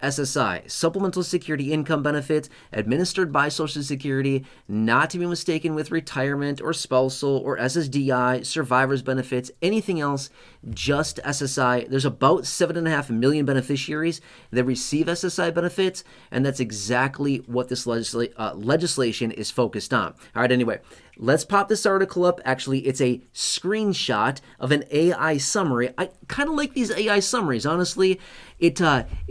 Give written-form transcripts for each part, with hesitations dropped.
SSI, Supplemental Security Income Benefit, administered by Social Security, not to be mistaken with retirement or spousal or SSDI, survivor's benefits, anything else, just SSI. There's about 7.5 million beneficiaries that receive SSI benefits, and that's exactly what this legislation is focused on. All right, anyway, let's pop this article up. Actually, it's a screenshot of an AI summary. I kind of like these AI summaries, honestly. It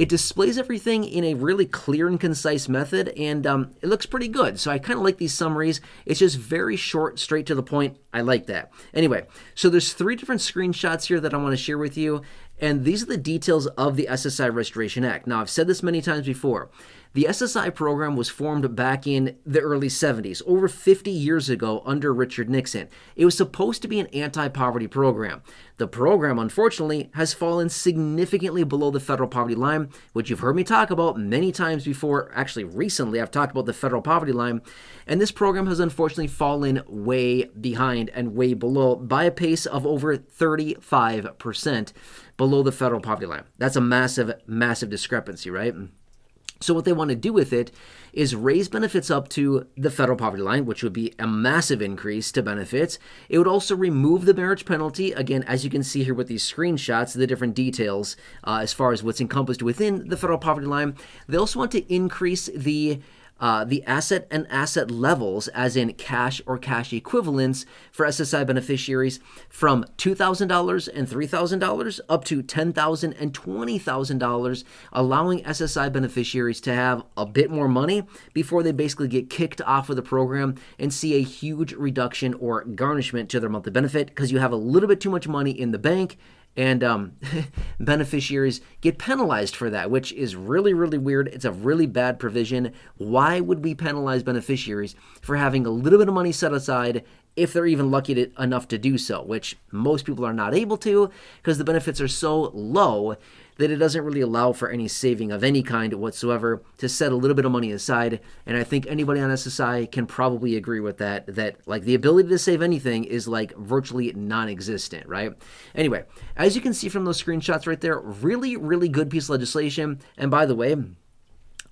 displays everything in a really clear and concise method, and it looks pretty good. So I kind of like these summaries. It's just very short, straight to the point. I like that. Anyway, so there's 3 different screenshots here that I want to share with you, and these are the details of the SSI Restoration Act. Now, I've said this many times before. The SSI program was formed back in the early 70s, over 50 years ago under Richard Nixon. It was supposed to be an anti-poverty program. The program, unfortunately, has fallen significantly below the federal poverty line, which you've heard me talk about many times before. Actually, recently, I've talked about the federal poverty line, and this program has unfortunately fallen way behind and way below by a pace of over 35% below the federal poverty line. That's a massive, massive discrepancy, right? So what they want to do with it is raise benefits up to the federal poverty line, which would be a massive increase to benefits. It would also remove the marriage penalty. Again, as you can see here with these screenshots, the different details as far as what's encompassed within the federal poverty line. They also want to increase the asset and asset levels, as in cash or cash equivalents for SSI beneficiaries, from $2,000 and $3,000 up to $10,000 and $20,000, allowing SSI beneficiaries to have a bit more money before they basically get kicked off of the program and see a huge reduction or garnishment to their monthly benefit because you have a little bit too much money in the bank. And beneficiaries get penalized for that, which is really, really weird. It's a really bad provision. Why would we penalize beneficiaries for having a little bit of money set aside if they're even lucky enough to do so, which most people are not able to because the benefits are so low that it doesn't really allow for any saving of any kind whatsoever to set a little bit of money aside. And I think anybody on SSI can probably agree with that like the ability to save anything is like virtually non-existent, right? Anyway, as you can see from those screenshots right there, really, really good piece of legislation. And by the way,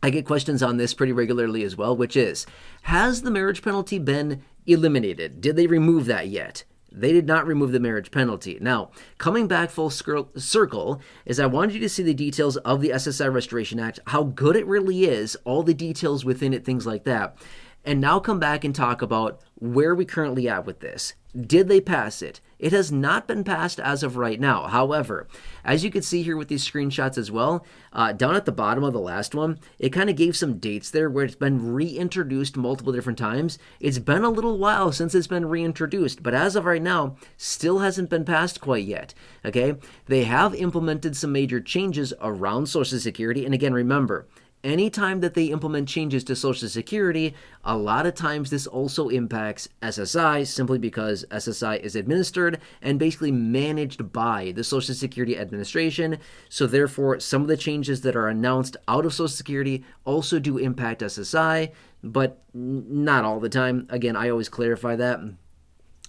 I get questions on this pretty regularly as well, which is, has the marriage penalty been eliminated? Did they remove that yet? They did not remove the marriage penalty. Now, coming back full circle is I wanted you to see the details of the SSI Restoration Act, how good it really is, all the details within it, things like that. And now come back and talk about where we currently at with this. Did they pass it? It has not been passed as of right now. However, as you can see here with these screenshots as well, down at the bottom of the last one, it kind of gave some dates there where it's been reintroduced multiple different times. It's been a little while since it's been reintroduced, but as of right now, still hasn't been passed quite yet, okay? They have implemented some major changes around Social Security, and again, remember, anytime that they implement changes to Social Security, a lot of times this also impacts SSI simply because SSI is administered and basically managed by the Social Security Administration. So therefore, some of the changes that are announced out of Social Security also do impact SSI, but not all the time. Again, I always clarify that.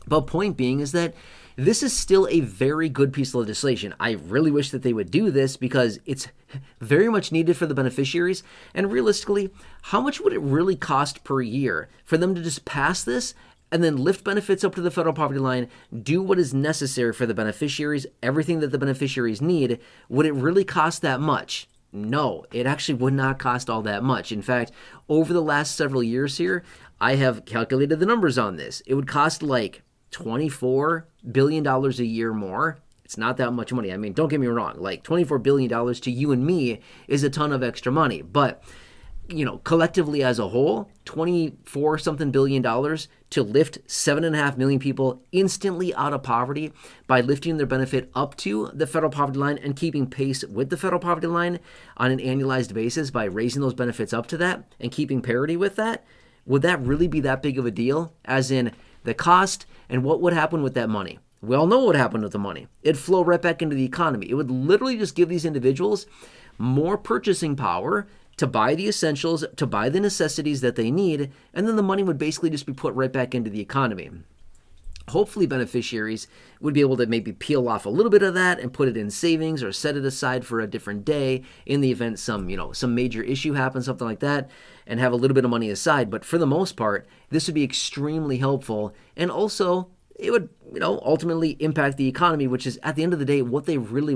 But point being is that this is still a very good piece of legislation. I really wish that they would do this because it's very much needed for the beneficiaries. And realistically, how much would it really cost per year for them to just pass this and then lift benefits up to the federal poverty line, do what is necessary for the beneficiaries, everything that the beneficiaries need? Would it really cost that much? No, it actually would not cost all that much. In fact, over the last several years here, I have calculated the numbers on this. It would cost like $24 billion a year more. It's not that much money. I mean, don't get me wrong, like $24 billion to you and me is a ton of extra money. But, you know, collectively as a whole, 24 something billion dollars to lift 7.5 million people instantly out of poverty by lifting their benefit up to the federal poverty line and keeping pace with the federal poverty line on an annualized basis by raising those benefits up to that and keeping parity with that. Would that really be that big of a deal? As in the cost and what would happen with that money? We all know what happened with the money. It'd flow right back into the economy. It would literally just give these individuals more purchasing power to buy the essentials, to buy the necessities that they need, and then the money would basically just be put right back into the economy. hopefully beneficiaries would be able to maybe peel off a little bit of that and put it in savings or set it aside for a different day in the event some major issue happens, something like that, and have a little bit of money aside. But for the most part, this would be extremely helpful, and also it would ultimately impact the economy, which is at the end of the day what they really